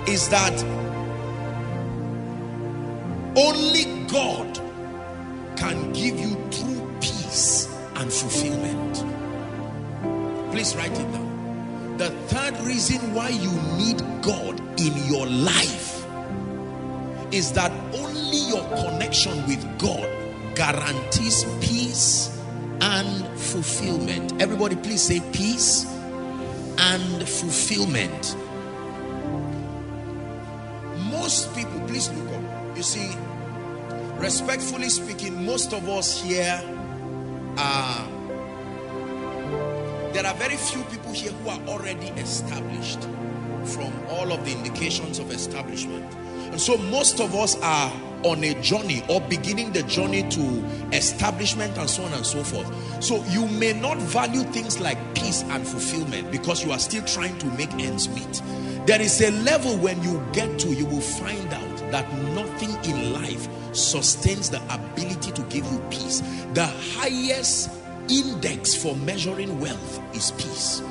is that only God can give you true peace and fulfillment. Please write it down. The third reason why you need God in your life is that only your connection with God guarantees peace and fulfillment. Everybody please say peace and fulfillment. Most people, please look up. You see, respectfully speaking, most of us here there are very few people here who are already established from all of the indications of establishment. And so most of us are on a journey or beginning the journey to establishment and so on and so forth. So you may not value things like peace and fulfillment because you are still trying to make ends meet. There is a level when you get to, you will find out that nothing in life sustains the ability to give you peace. The highest index for measuring wealth is peace.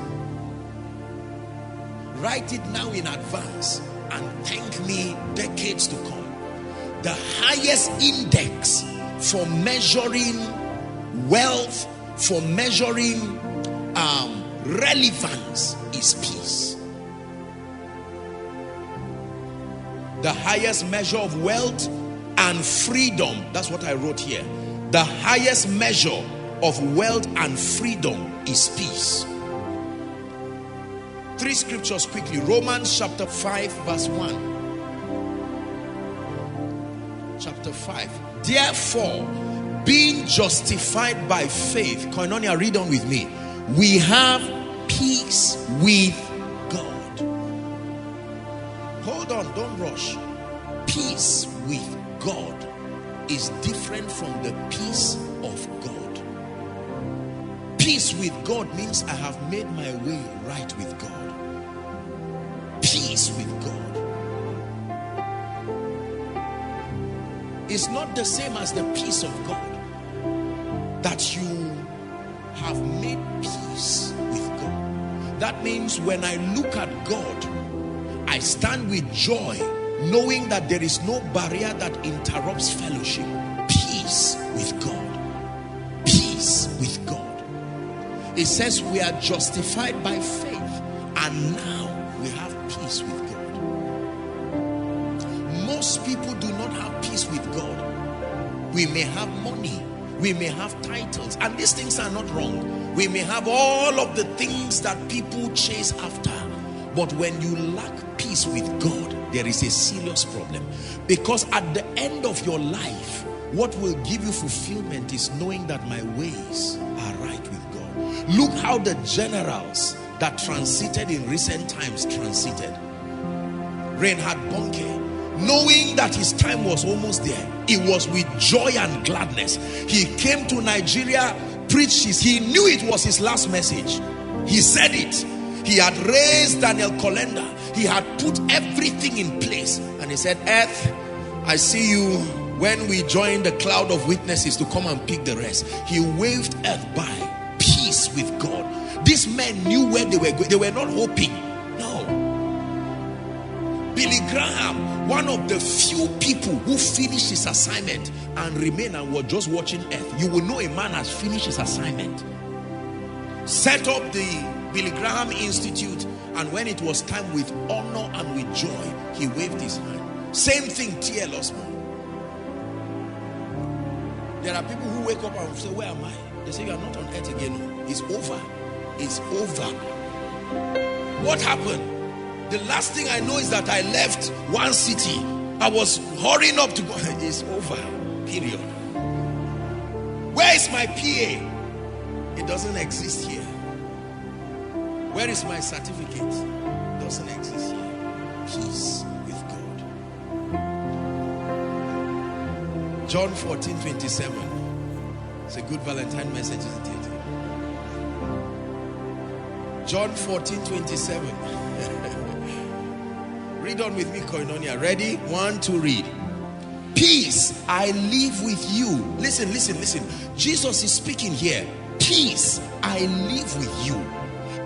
Write it now in advance and thank me decades to come. The highest index for measuring wealth, for measuring relevance is peace. The highest measure of wealth and freedom, that's what I wrote here. The highest measure of wealth and freedom is peace. 3 scriptures quickly. Romans chapter 5 verse 1. Chapter 5. Therefore, being justified by faith, Koinonia, read on with me. We have peace with God. Hold on, don't rush. Peace with God is different from the peace of God. Peace with God means I have made my way right with God. Peace with God is not the same as the peace of God. That you have made peace with God. That means when I look at God, I stand with joy, knowing that there is no barrier that interrupts fellowship. Peace with God. Peace with God. It says we are justified by faith, and now we have peace with God. Most people do not have peace with God. We may have money, we may have titles, and these things are not wrong. We may have all of the things that people chase after, but when you lack peace with God, there is a serious problem. Because at the end of your life, what will give you fulfillment is knowing that my ways are right with God. Look how the generals that transited in recent times transited. Reinhard Bonnke, knowing that his time was almost there, it was with joy and gladness. He came to Nigeria, preached he knew it was his last message. He said it. He had raised Daniel Kolenda. He had put everything in place. And he said, Earth, I see you when we join the cloud of witnesses to come and pick the rest. He waved earth by. Peace with God. These men knew where they were going. They were not hoping. No. Billy Graham, one of the few people who finished his assignment and remained and were just watching earth. You will know a man has finished his assignment. Set up the Billy Graham Institute, and when it was time, with honor and with joy, he waved his hand. Same thing, T.L. Osborne. There are people who wake up and say, where am I? They say, you are not on earth again. It's over. It's over. What happened? The last thing I know is that I left one city. I was hurrying up to go. It's over. Period. Where is my PA? It doesn't exist here. Where is my certificate? It doesn't exist here. Peace with God. John 14:27. It's a good Valentine message, isn't it? John 14:27. Read on with me, Koinonia. Ready? 1, 2, read. Peace I live with you. Listen, listen, listen. Jesus is speaking here. Peace I live with you.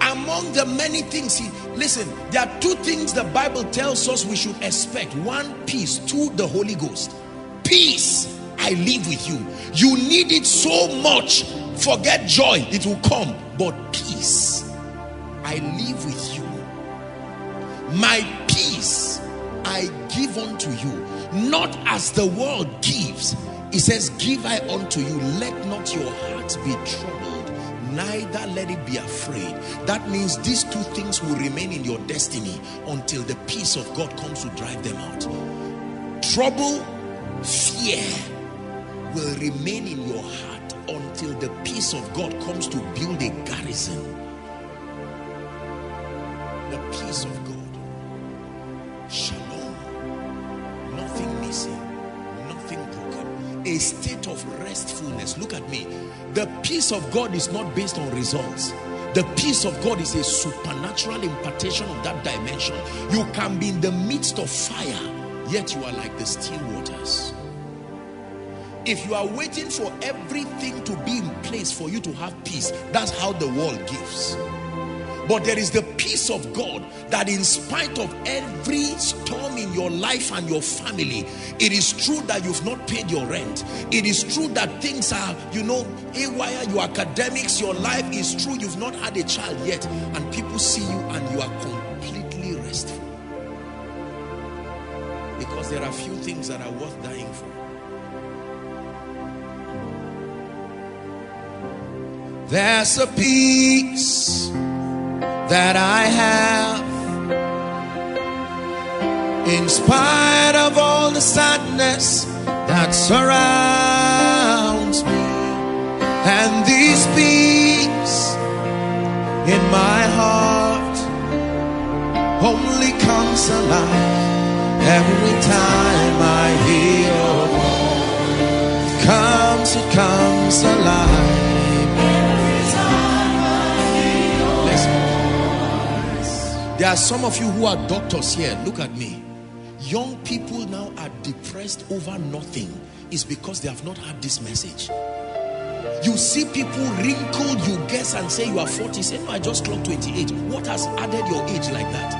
Am among the many things, listen, there are two things the Bible tells us we should expect. One, peace. Two, the Holy Ghost. Peace, I live with you. You need it so much. Forget joy, it will come. But peace, I live with you. My peace I give unto you, not as the world gives. It says, give I unto you. Let not your heart be troubled, neither let it be afraid. That means these two things will remain in your destiny until the peace of God comes to drive them out. Trouble, fear will remain in your heart until the peace of God comes to build a garrison. The peace of God. Shalom. Nothing missing, nothing broken. A state of restfulness. Look at me. The peace of God is not based on results. The peace of God is a supernatural impartation of that dimension. You can be in the midst of fire, yet you are like the still waters. If you are waiting for everything to be in place for you to have peace, that's how the world gives. But there is the peace of God that in spite of every storm in your life and your family, it is true that you've not paid your rent. It is true that things are, haywire, your academics, your life is true. You've not had a child yet, and people see you and you are completely restful. Because there are few things that are worth dying for. There's a peace that I have in spite of all the sadness that surrounds me, and this peace in my heart only comes alive every time I hear your voice. It comes alive. There are some of you who are doctors here. Look at me. Young people now are depressed over nothing. It's because they have not had this message. You see people wrinkled, you guess and say you are 40. Say, no, I just clocked 28. What has added your age like that?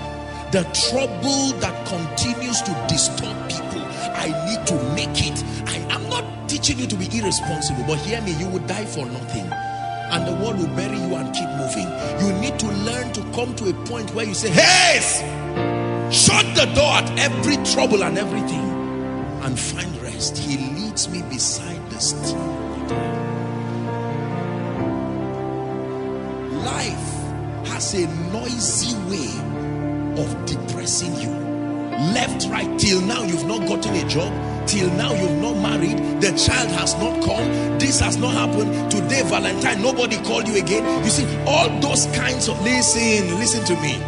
The trouble that continues to disturb people. I need to make it. I'm not teaching you to be irresponsible, but hear me, you will die for nothing. And the world will bury you and keep moving. You need to learn to come to a point where you say, hey, shut the door at every trouble and everything and find rest. He leads me beside the still water. Life has a noisy way of depressing you. Left, right, till now you've not gotten a job. Till now you've not married, the child has not come, this has not happened, today Valentine, nobody called you again. You see, all those kinds of, listen to me.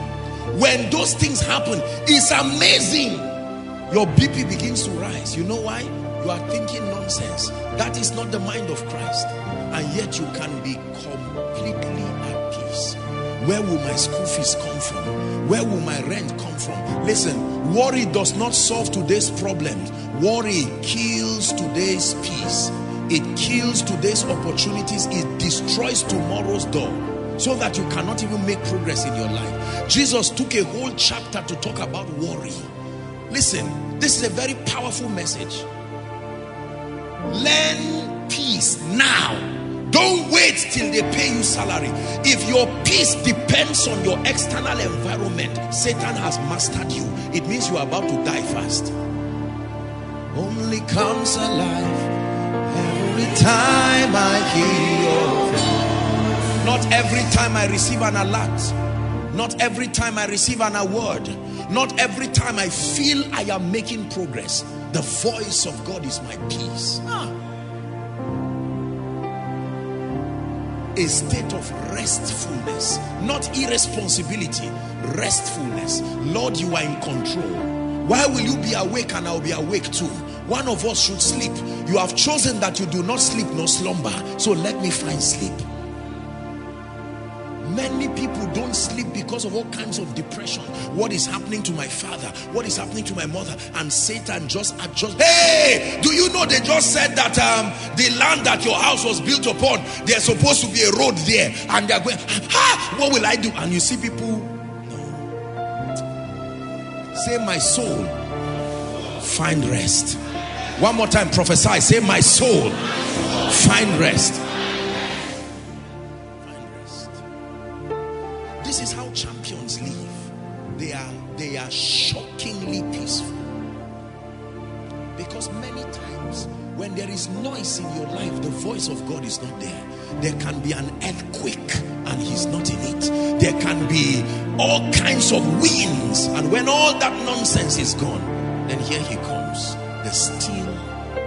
When those things happen, it's amazing. Your BP begins to rise. You know why? You are thinking nonsense. That is not the mind of Christ. And yet you can be completely at peace. Where will my school fees come from? Where will my rent come from? Listen, worry does not solve today's problems. Worry kills today's peace. It kills today's opportunities. It destroys tomorrow's door, so that you cannot even make progress in your life. Jesus took a whole chapter to talk about worry. Listen, this is a very powerful message. Learn peace now. Don't wait till they pay you salary. If your peace depends on your external environment, Satan has mastered you. It means you are about to die fast. Only comes alive every time I hear your voice. Not every time I receive an alert. Not every time I receive an award. Not every time I feel I am making progress. The voice of God is my peace. A state of restfulness, not irresponsibility, restfulness. Lord, you are in control. Why will you be awake and I'll be awake too? One of us should sleep. You have chosen that you do not sleep nor slumber, so let me find sleep. Many people don't sleep because of all kinds of depression. What is happening to my father? What is happening to my mother? And Satan just adjusts. Hey, do you know they just said that the land that your house was built upon, there's supposed to be a road there, and they're going, what will I do? And you see people, no. Say, my soul, find rest. One more time, prophesy. Say, my soul, find rest. Find rest. This is how champions live. They are shockingly peaceful. Because many times when there is noise in your life, the voice of God is not there. There can be an earthquake and he's not in it. There can be all kinds of winds, and when all that nonsense is gone, then here he comes, the still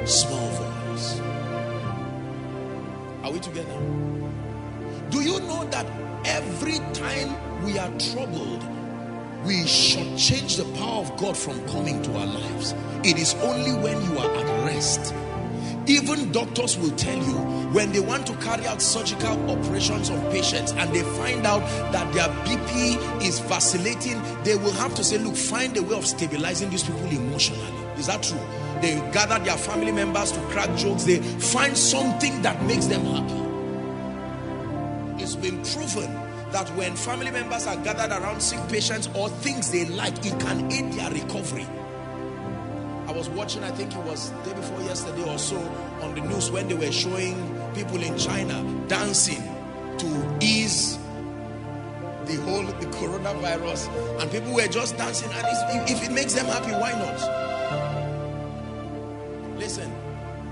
small voice. Are we together? Do you know that every time we are troubled, we should change the power of God from coming to our lives? It is only when you are at rest. Even doctors will tell you, when they want to carry out surgical operations on patients and they find out that their BP is vacillating, they will have to say, look, find a way of stabilizing these people emotionally. Is that true? They gather their family members to crack jokes. They find something that makes them happy. It's been proven that when family members are gathered around sick patients or things they like, it can aid their recovery. I was watching, I think it was the day before yesterday or so, on the news when they were showing people in China dancing to ease the coronavirus, and people were just dancing, and if it makes them happy, why not? Listen,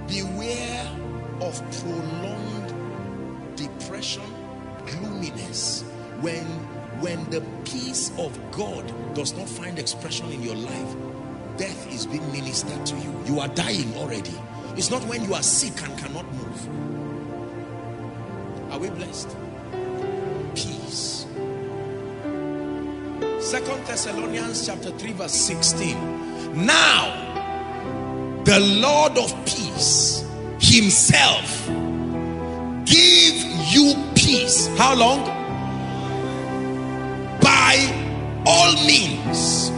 beware of prolonged depression, gloominess. When the peace of God does not find expression in your life, death is being ministered to you. You are dying already. It's not when you are sick and cannot move. Are we blessed? Peace. 2 Thessalonians chapter 3 verse 16. Now the Lord of peace himself give you peace. How long? By all means.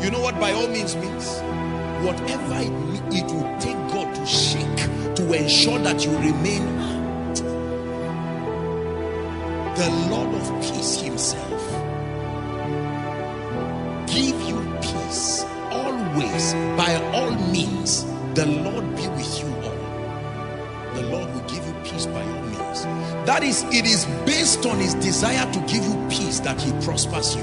You know what by all means means? Whatever it will take God to shake to ensure that you remain. The Lord of peace himself give you peace always, by all means. The Lord be with you all. The Lord will give you peace by all means. That is, it is based on his desire to give you peace that he prospers you.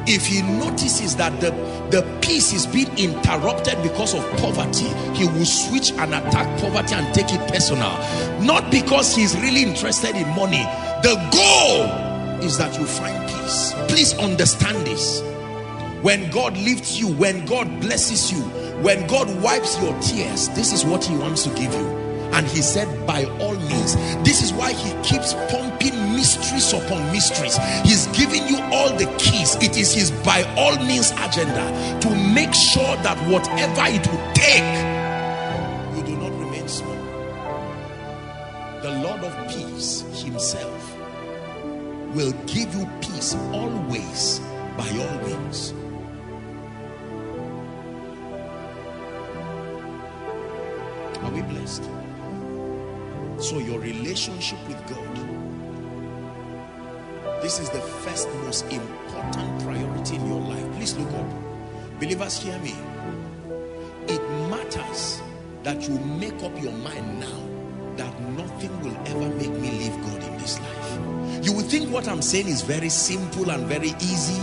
If he notices that the peace is being interrupted because of poverty, he will switch and attack poverty and take it personal. Not because he's really interested in money. The goal is that you find peace. Please understand this. When God lifts you, when God blesses you, when God wipes your tears, this is what he wants to give you. And he said, by all means. This is why he keeps pumping mysteries upon mysteries. He's giving you all the keys. It is his by all means agenda to make sure that whatever it will take, you do not remain small. The Lord of peace himself will give you peace always, by all means. Are we blessed? So your relationship with God, this is the first most important priority in your life. Please look up. Believers, hear me. It matters that you make up your mind now that nothing will ever make me leave God in this life. You will think what I'm saying is very simple and very easy.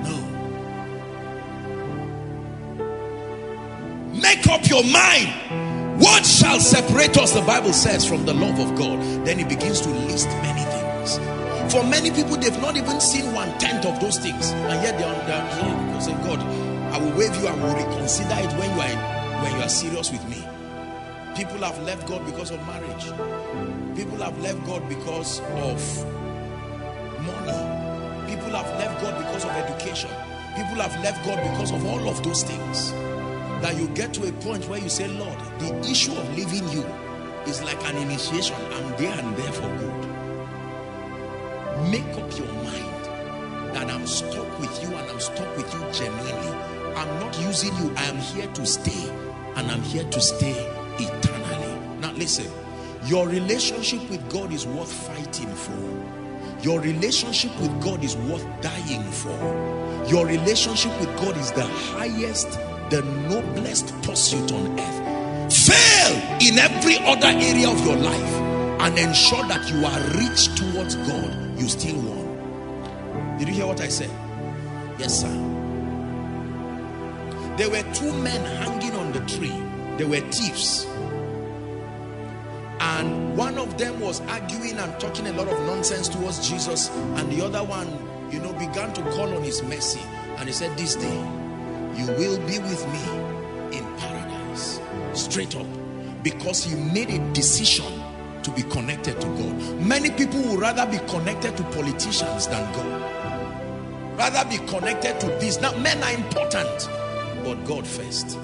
No. Make up your mind. What shall separate us, the Bible says, from the love of God? Then it begins to list many things. For many people, they've not even seen 1/10 of those things, and yet they're here because say, God, I will wave you and will reconsider it when you are serious with me. People have left God because of marriage. People have left God because of money. People have left God because of education. People have left God because of all of those things. That you get to a point where you say, Lord, the issue of leaving you is like an initiation. I'm there and there for good. Make up your mind that I'm stuck with you and I'm stuck with you genuinely. I'm not using you. I am here to stay, and I'm here to stay eternally. Now listen, your relationship with God is worth fighting for. Your relationship with God is worth dying for. Your relationship with God is the highest, the noblest pursuit on earth. Fail in every other area of your life and ensure that you are rich towards God. You still won. Did you hear what I said? Yes, sir. There were two men hanging on the tree. They were thieves. And one of them was arguing and talking a lot of nonsense towards Jesus. And the other one, began to call on his mercy. And he said, this day, you will be with me in paradise. Straight up. Because he made a decision to be connected to God. Many people would rather be connected to politicians than God. Rather be connected to this. Now, men are important, but God first.